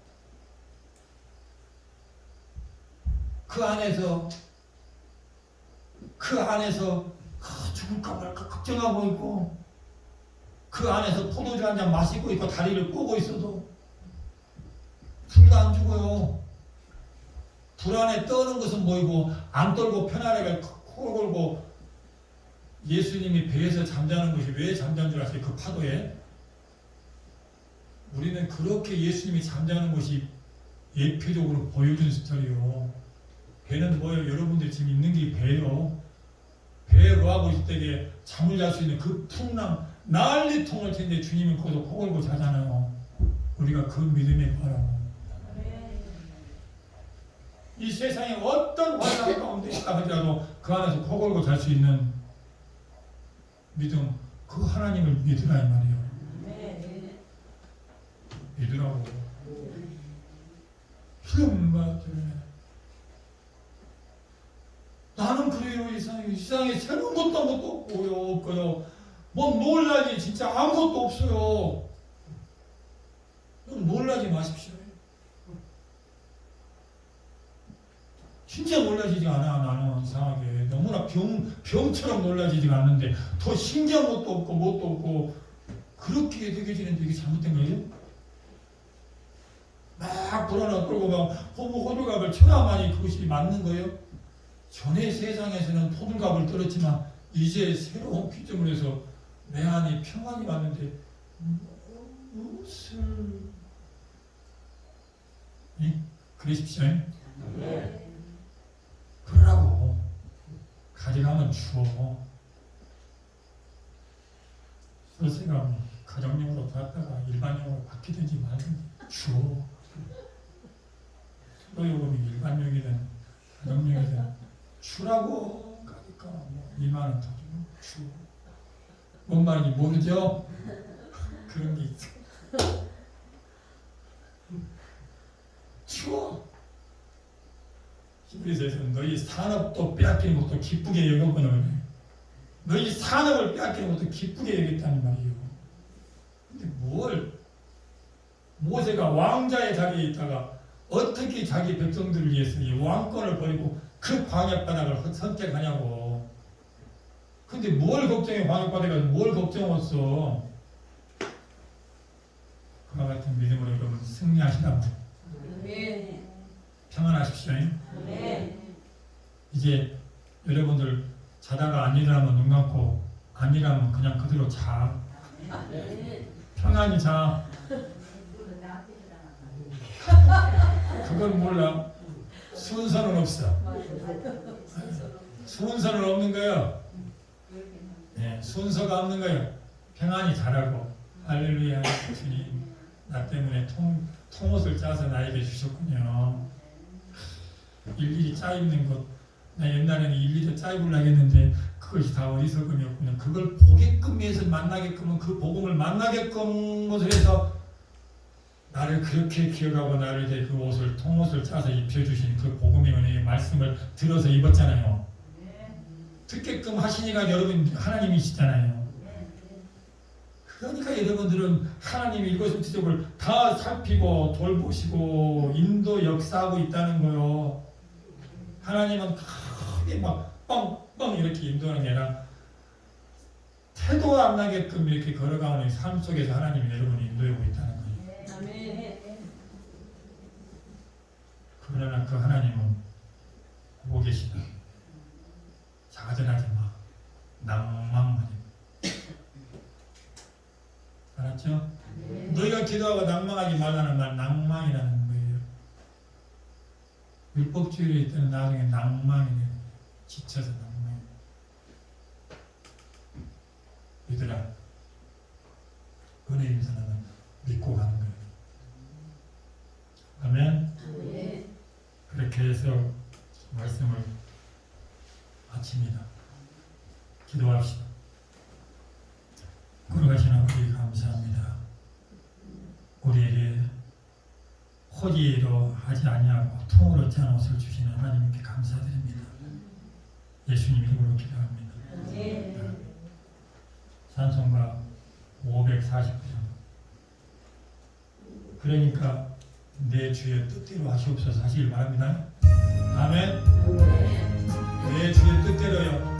그 안에서 죽을까 말까 걱정하고 있고 그 안에서 포도주 한 잔 마시고 있고 다리를 꼬고 있어도 둘 다 안 죽어요. 불 안에 떠는 것은 뭐이고 안 떨고 편안하게 코를 골고 예수님이 배에서 잠자는 것이 왜 잠자는 줄 아세요? 그 파도에 우리는 그렇게 예수님이 잠자는 것이 예표적으로 보여준 스토리요. 배는 뭐예요? 여러분들 지금 있는 게 배예요. 배에 거하고 있을 때에 잠을 잘 수 있는 그 풍랑 난리통을 텐데 주님은 거기서 코 골고 자잖아요. 우리가 그 믿음에 거하라고. 이 세상에 어떤 환난 가운데 있다 하더라도 그 안에서 코 골고 잘 수 있는 믿음, 그 하나님을 믿으라 이 말이에요. 믿으라고. 이런 말들. 나는 그래요. 이 세상에 새로운 것도 아무것도 없고요. 뭐 놀라지 진짜 아무것도 없어요. 놀라지 마십시오. 진짜 놀라지지 않아. 나는 이상하게 너무나 병처럼 놀라지지가 않는데 더 신기한 것도 없고 뭣도 없고 그렇게 느껴지는데 이게 잘못된 거예요? 막 불안하고 끌고 막 호들갑을 쳐야만이 그것이 맞는 거예요? 전에 세상에서는 호들갑을 떨었지만 이제 새로운 기점을 해서 내 안에 평안이 왔는데 무엇을 그러십시오. 그러라고. 가져가면 주어. 설세가 가정용으로 받다가 일반용으로 바뀌든지 말든지 주어. 수도요금이 일반용이든 가정용이든 주라고. 그러니까 뭐 2만 원 더 주고 주. 뭔 말인지 모르죠? 그런 게 있어. 주어. 히브리서에서는 너희 산업도 빼앗기는 것도 기쁘게 여겼거든. 너희 산업을 빼앗기는 것도 기쁘게 여겼다는 말이에요. 근데 모세가 왕자의 자리에 있다가 어떻게 자기 백성들을 위해서 이 왕권을 버리고 그 광야바닥을 선택하냐고. 근데 뭘 걱정해? 광야바닥에 뭘 걱정했어? 그와 같은 믿음으로 여러분 승리하시라고. 평안하십시오. 이제 여러분들 자다가 안 일어나면 눈 감고 안 일어나면 그냥 그대로 자. 평안히 자. 그건 몰라. 순서는 없어. 순서는 없는 거예요. 네, 순서가 없는 거예요. 평안히 자라고. 할렐루야. 주님 나 때문에 통옷을 짜서 나에게 주셨군요. 일일이 짜 입는 것. 나 옛날에는 일일이 짜 입으려고 했는데 그것이 다 어리석음이었군요. 그걸 보게끔 해서 만나게끔 그 복음을 만나게끔 것을 해서 나를 그렇게 기억하고 나를 이제 그 옷을 통옷을 짜서 입혀주신 그 복음의 은혜의 말씀을 들어서 입었잖아요. 듣게끔 하시니까 여러분 하나님이시잖아요. 그러니까 여러분들은 하나님이 이것을 지적을 다 살피고 돌보시고 인도 역사하고 있다는 거요. 하나님은 크게 막 뻥뻥 이렇게 인도하는 게 아니라 태도 안 나게끔 이렇게 걸어가는 삶 속에서 하나님이 여러분을 인도하고 있다는 거예요. 그러나 그 하나님은 보고 계시다. 자전하지 마. 낭망하지 마. 알았죠? 너희가 기도하고 낭망하지 말라는 말 낭망이라는 거예요. 율법주의로 있다는 나중에 낭만이 돼요. 지쳐서 낭만. 얘들아, 은혜 임산하는 믿고 가는 거예요. 아멘. 그렇게 해서 말씀을 마칩니다. 기도합시다. 걸어가신 아버지 감사합니다. 우리에게 호지로 하지 아니하고 통으로 짠 옷을 주시는 하나님께 감사드립니다. 예수님 이름으로 기도합니다. 찬송가 549장. 그러니까 내 주의 뜻대로 하시옵소서 하시길 바랍니다. 아멘. 내 주의 뜻대로요.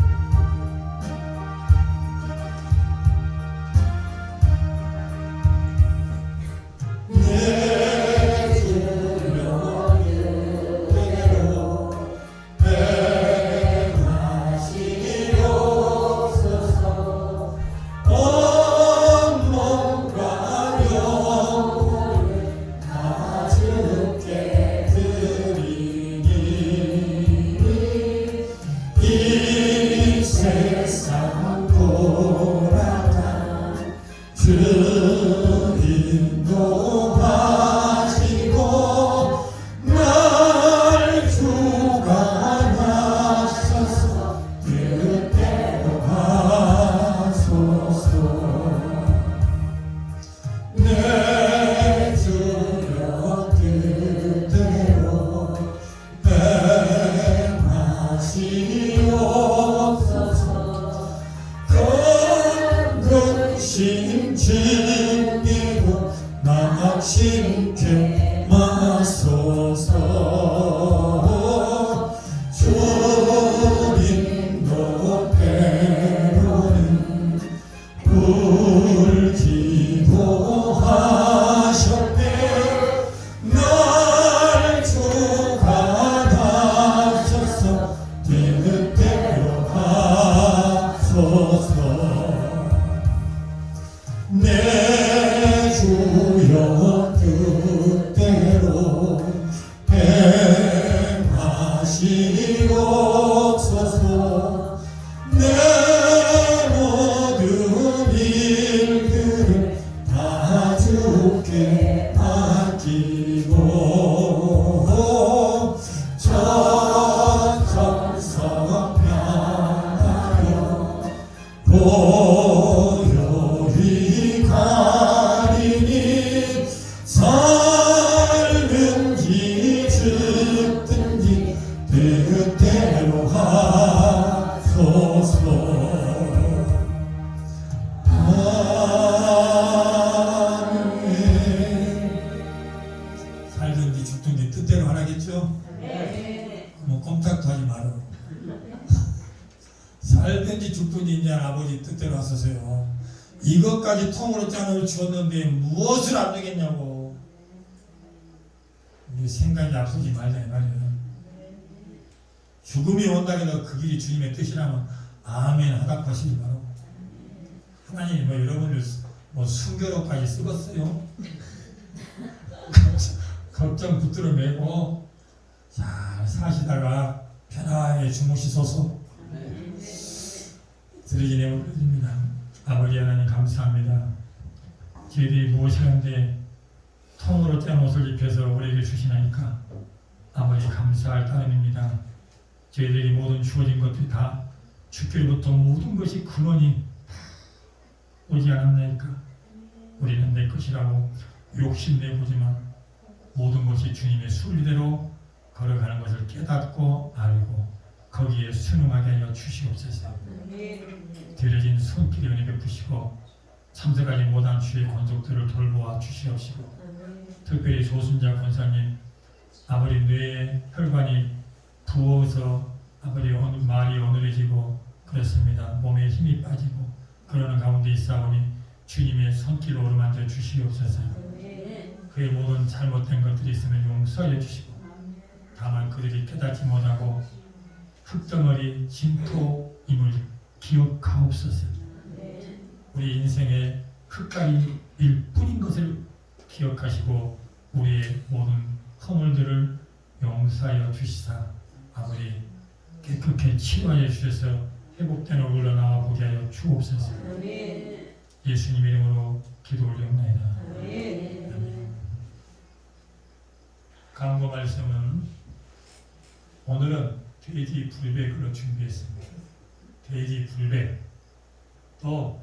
진진이고 나심케 마소서 주님도 때로는 울기도 하셨네 날 주가 다셔서 뜻대로 하소서 내 주여 뜻대로 행하시옵소서 내 모든 일들을 다 주께 맡기고 천천성 편하여 고요히 가리니 살든지 죽든지 뜻대로 하소서 아멘. 살든지 죽든지 뜻대로 하라겠죠? 뭐 꼼짝도 하지 말아. 살든지 죽든지 이제 아버지 뜻대로 하소서요. 이것까지 통으로 짠을 주었는데 무엇을 안 되겠냐고. 우리 생각이 앞서지 말자 이 말이에요. 죽음이 온다 해도 그 길이 주님의 뜻이라면 아멘 하답하시기 바라고. 하나님이 뭐 여러분들 뭐 순교로까지 쓰겠어요. 걱정 붙들어 매고 잘 사시다가 편하게 주무시소서. 드리기 내어드립니다. 아버지 하나님 감사합니다. 저희들이 무엇을 하는데 통으로 짠 옷을 입혀서 우리에게 주시나니까 아버지 감사할 따름입니다. 저희들이 모든 주어진 것들이 다 주께로부터 모든 것이 근원이 오지 않았나이까. 우리는 내 것이라고 욕심내보지만 모든 것이 주님의 순리대로 걸어가는 것을 깨닫고 알고 거기에 순응하게 하여 주시옵소서. 드려진 손길이 은혜 베푸시고 참석하지 못한 주의 권속들을 돌보아 주시옵시고 특별히 조순자 권사님 아버지 뇌에 혈관이 부어서 아버지 말이 어눌해지고 그렇습니다. 몸에 힘이 빠지고 그러는 가운데 있사오니 주님의 손길로 어루만져 주시옵소서. 그의 모든 잘못된 것들이 있으면 용서해 주시고 다만 그들이 깨닫지 못하고 흙덩어리 진토임을 기억하옵소서. 우리 인생의 흙가리일 뿐인 것을 기억하시고 우리의 모든 허물들을 용서하여 주시사 아버지 깨끗게 치료하여 주셔서 회복된 얼굴로 나와 보게 하여 주옵소서. 예수님 이름으로 기도 올리옵나이다. 아멘. 강구 말씀은 오늘은 돼지 불백으로 준비했습니다. 돼지 불백. 또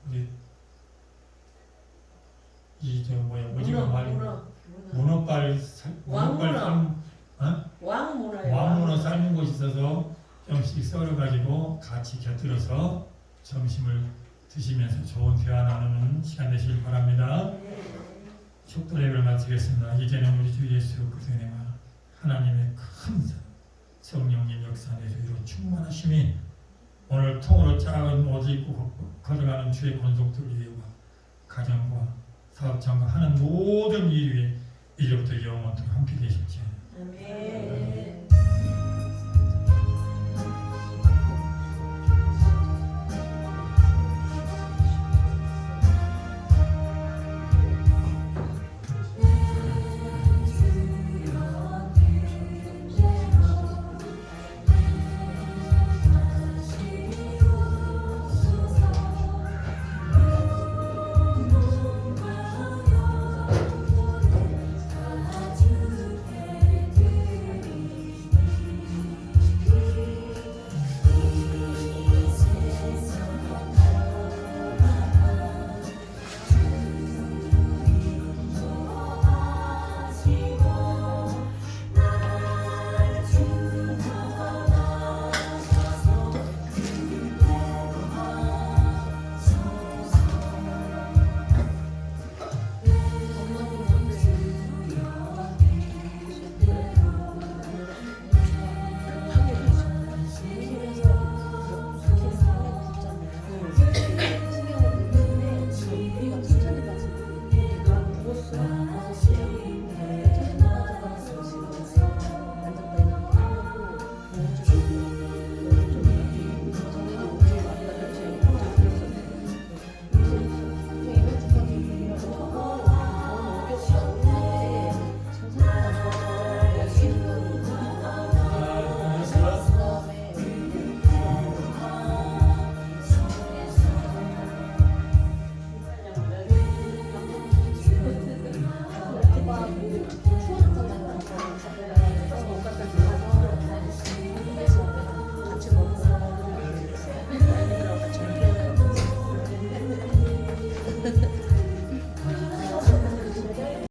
우리 오징어 말고 문어발 왕문어 삶은 곳이 있어서 좀씩 썰어가지고 같이 곁들여서 점심을 드시면서 좋은 대화 나누는 시간 되시길 바랍니다. 축도 예배를 마치겠습니다. 이제는 우리 주 예수 그리스도의 은혜와 하나님의 큰 사랑, 성령님 역사 내에서 이로 충만하심이 오늘 통으로 작은 옷 입고 걸어가는 주의 권속들 위에와 가정과 사업장과 하는 모든 일 위에 이제부터 영원토록 함께 되실지어다. 아멘.